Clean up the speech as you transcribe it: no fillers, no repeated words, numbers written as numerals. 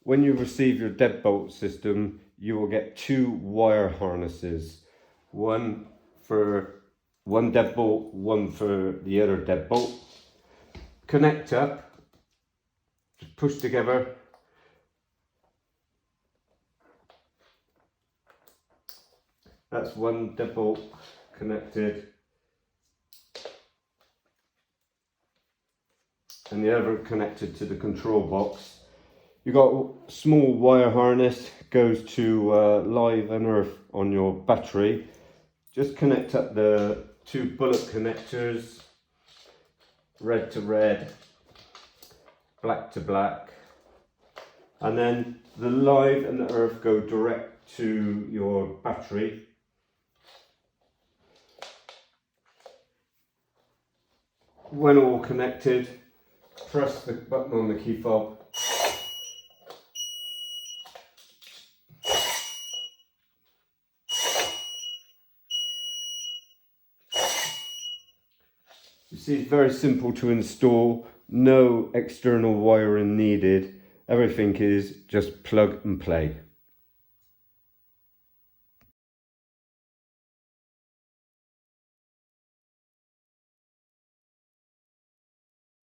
when you receive your deadbolt system, you will get two wire harnesses. One for one deadbolt, one for the other deadbolt. Connect up, just push together. That's one deadbolt connected. And the other connected to the control box. You've got a small wire harness, goes to live and earth on your battery. Just connect up the two bullet connectors, red to red, black to black, and then the live and the earth go direct to your battery. When all connected, press the button on the key fob. You see, it's very simple to install, no external wiring needed. Everything is just plug and play.